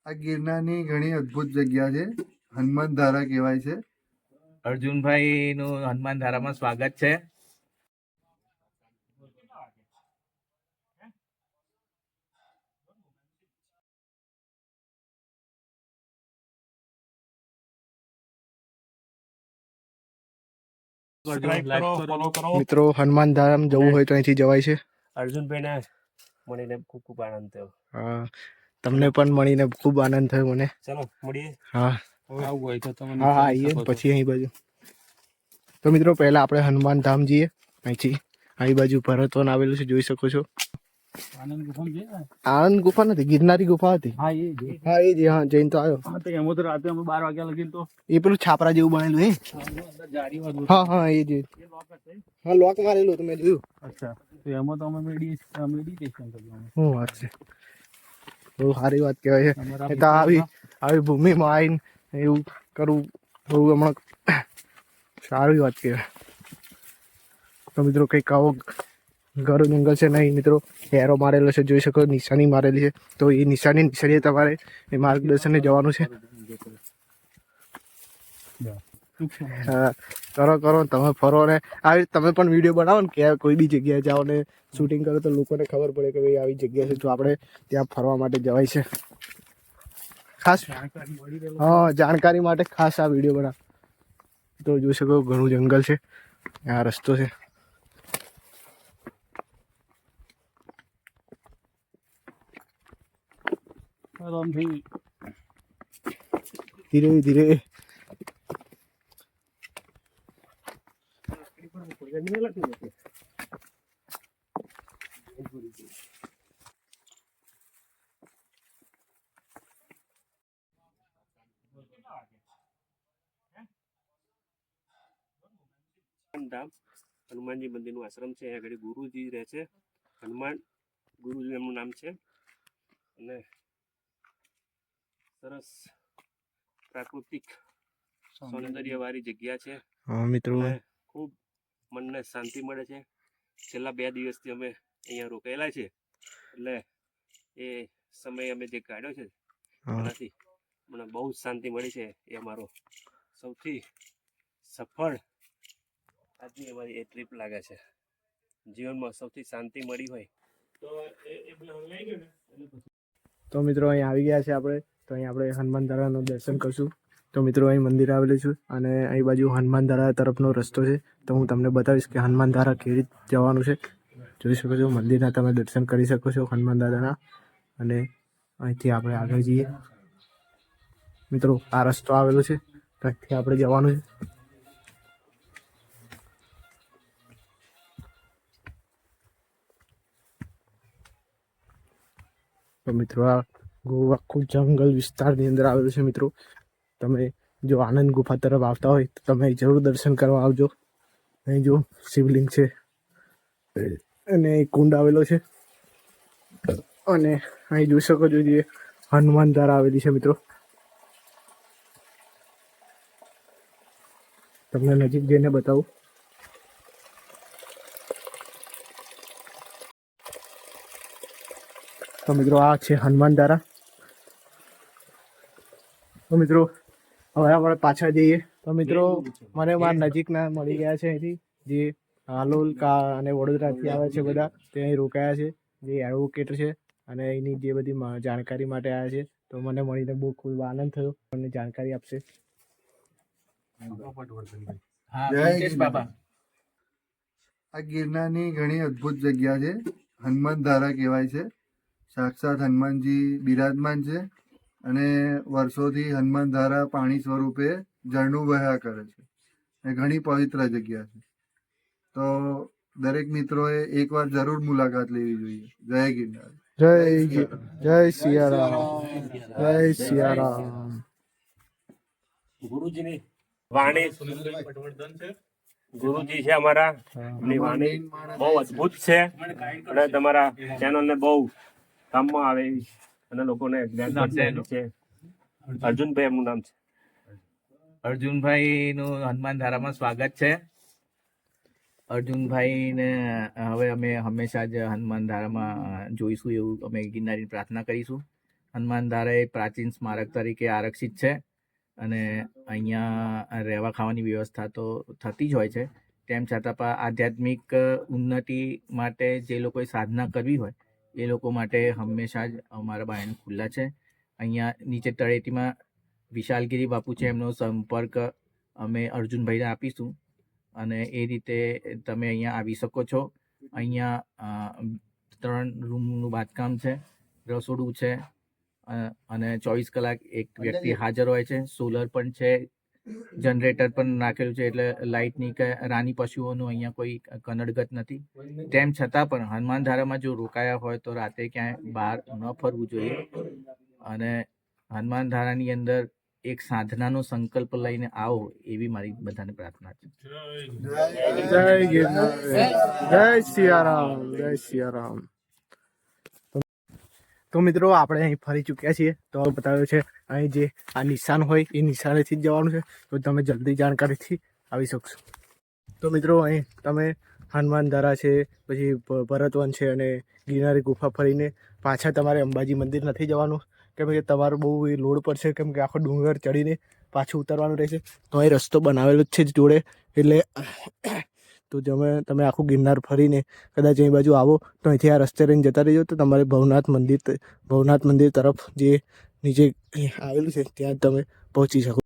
આ ગિરનારની ઘણી અદ્ભુત જગ્યા છે. હનુમાન ધારા કહેવાય છે. અર્જુનભાઈ નું હનુમાન ધારામાં સ્વાગત છે. મિત્રો હનુમાન ધામ જવું હોય તો અહીંથી જવાય છે. અર્જુનભાઈને મળીને ખૂબ ખૂબ આનંદ થયો. હા, તમને પણ મળીને ખૂબ આનંદ થયો મને. ચલો મળીએ. હા, આવું હોય તો તમે હા આવીએ પછી અહીં બાજુ. તો મિત્રો પહેલા આપણે હનુમાન ધામ જઈએ. અહીંથી અહીં બાજુ ભરતવન આવેલું છે, જોઈ શકો છો. આનંદ ગુફા નથી, ગિરનારી ગુફા હતી. હા એ જ. હા જઈને તો આવ્યો. એમાં તો રાતે અમે 12 વાગ્યા લગીને તો એ પેલું છાપરા જેવું બનેલું એ. હા હા એ જ. હા લોક મારેલું હતું મેં જોયું. અચ્છા, તો એમાં તો અમે મેડિટેશન કર્યું. શું વાત છે, બહુ સારી વાત કહેવાય છે. તો આવી ભૂમિમાં આવીને એવું કરવું બહુ હમણાં સારી વાત કહેવાય. તો મિત્રો કંઈક આવો ઘર જંગલ છે નહીં મિત્રો, એરો મારેલો છે, જોઈ શકો નિશાની મારેલી છે. તો એ નિશાની તમારે એ માર્ગદર્શને જવાનું છે. હા કરો તમે ફરો ને આવી તમે પણ વિડીયો બનાવો ને કે કોઈ બી જગ્યાએ જાઓ ને શૂટિંગ કરો તો લોકોને ખબર પડે કે ભાઈ આવી જગ્યા છે, તો આપણે ત્યાં ફરવા માટે જવાય છે. ખાસ હા જાણકારી માટે ખાસ આ વિડીયો બનાવો. તો જોઈ શકો ઘણું જંગલ છે, આ રસ્તો છે. ધીરે ધીરે ધામ હનુમાનજી મંદિરનું આશ્રમ છે. અહીંયા આગળ ગુરુજી રહે છે. હનુમાન ગુરુજી એમનું નામ છે. અને સરસ પ્રાકૃતિક સૌંદર્યવાળી જગ્યા છે. મિત્રો ખૂબ મનને શાંતિ મળે છે. છેલ્લા 2 દિવસથી અમે અહીંયા રોકાયેલા છે, એટલે એ સમય અમે જે કાઢ્યો છે એનાથી મને બહુ જ શાંતિ મળી છે. એ અમારો સૌથી સફળ આજની અમારી એ ટ્રીપ લાગે છે. જીવનમાં સૌથી શાંતિ મળી હોય તો મિત્રો અહીં આવી ગયા છે આપણે. તો અહીં આપણે હનુમાન ધારાનું દર્શન કરશું. તો મિત્રો અહીં મંદિર આવેલું છે અને અહીં બાજુ હનુમાન ધારા તરફનો રસ્તો છે. તો હું તમને બતાવીશ કે હનુમાન ધારા કેવી રીતે જવાનું છે. જોઈ શકો છો મંદિરના તમે દર્શન કરી શકો છો હનુમાન દાદાના. અને અહીંથી આપણે આગળ જઈએ. મિત્રો આ રસ્તો આવેલો છે, તો અહીંથી આપણે જવાનું છે. તો મિત્રો આ આખું જંગલ વિસ્તારની અંદર આવેલું છે. મિત્રો તમે જો આનંદ ગુફા તરફ આવતા હોય તો તમે જરૂર દર્શન કરવા આવજો. અહીં જો શિવલિંગ છે અને કુંડ આવેલો છે. અને અહીં જોઈ શકો છો જે હનુમાન ધારા આવેલી છે. મિત્રો તમને નજીક જઈને બતાવું. તો મિત્રો આ છે હનુમાન ધારા. તો મિત્રો હવે આપણે પાછા જઈએ. તો મિત્રો મને મારા નજીકના મળી ગયા છે અહીંથી, જે હાલોલ અને વડોદરાથી આવે છે બધા, તે અહીં રોકાયા છે, જે એડવોકેટ છે અને અહીંની જે બધી જાણકારી માટે આવ્યા છે. તો મને મળીને બહુ ખૂબ આનંદ થયો. મને જાણકારી આપશે. આ ગિરનારની ઘણી અદ્ભુત જગ્યા છે. હનુમાન ધારા કહેવાય છે. સાક્ષાત હનુમાનજી બિરાજમાન છે અને વર્ષોથી હનુમાન ધારા પાણી સ્વરૂપે ઝરણું વહ્યા કરે છે. એ ઘણી પવિત્ર જગ્યા છે. તો દરેક મિત્રોએ એકવાર જરૂર મુલાકાત લેવી જોઈએ. જય ગિરનાર. જય સિયારામ. જય સિયારામ. ગુરુજીની વાણી, ગુરુજી છે અમારા, એમની વાણી બહુ અદ્ભુત છે અને તમારા ચેનલને બહુ કામમાં આવે અને લોકોને જ્ઞાન છે. અર્જુનભાઈ એમનું નામ છે. અર્જુનભાઈ નું હનુમાન ધારામાં સ્વાગત છે. અર્જુનભાઈને હવે અમે હંમેશા જ હનુમાન ધારામાં જોઈશું એવું અમે ગિરનારની પ્રાર્થના કરીશું. હનુમાન ધારા એ પ્રાચીન સ્મારક તરીકે આરક્ષિત છે અને અહીંયા રહેવા ખાવાની વ્યવસ્થા તો થતી જ હોય છે. તેમ છતાં પણ આધ્યાત્મિક ઉન્નતિ માટે જે લોકોએ સાધના કરવી હોય એ લોકો માટે હંમેશા જ અમારા બાયણ ખુલ્લા છે. અહીંયા નીચે તળેટીમાં વિશાલગીરી બાપુ છે, એમનો સંપર્ક અમે અર્જુનભાઈને આપીશું અને એ રીતે તમે અહીંયા આવી શકો છો. અહીંયા 3 રૂમનું બાંધકામ છે, રસોડું છે અને 24 કલાક એક વ્યક્તિ હાજર હોય છે. સોલર પણ છે, જનરેટર પણ નાખેલું છે, એટલે લાઇટની કે રાની પશુઓનું અહીંયા કોઈ કનડગત નથી. તેમ છતાં પણ હનુમાન ધારામાં જો રોકાયા હોય તો રાતે ક્યાંય બહાર ન ફરવું જોઈએ અને હનુમાન ધારાની અંદર એક સાધનાનો સંકલ્પ લઈને આવો એવી મારી બધાને પ્રાર્થના છે. જય ગિરનાર, જય સિયારામ, જય સિયારામ. તો મિત્રો આપણે અહીં ફરી ચૂક્યા છીએ. તો બતાવ્યું છે અહીં જે આ નિશાન હોય એ નિશાનેથી જ જવાનું છે, તો તમે જલ્દી જાણકારીથી આવી શકશો. તો મિત્રો અહીં તમે હનુમાન ધારા છે, પછી ભરતવન છે અને ગિરનારી ગુફા ફરીને પાછા તમારે અંબાજી મંદિર નથી જવાનું, કેમ કે તમારું બહુ એ લોડ પડશે, કેમ કે આખો ડુંગર ચડીને પાછું ઉતરવાનું રહેશે. તો અહીં રસ્તો બનાવેલો જ છે જ જોડે, એટલે તો તમે આખું ગિરનાર ફરીને કદાચ અહીં બાજુ આવો તો અહીંથી આ રસ્તે રહીને જતા રહીજો તો તમારે ભવનાથ મંદિર તરફ જે નીચે આવેલું છે ત્યાં તમે પહોંચી શકો.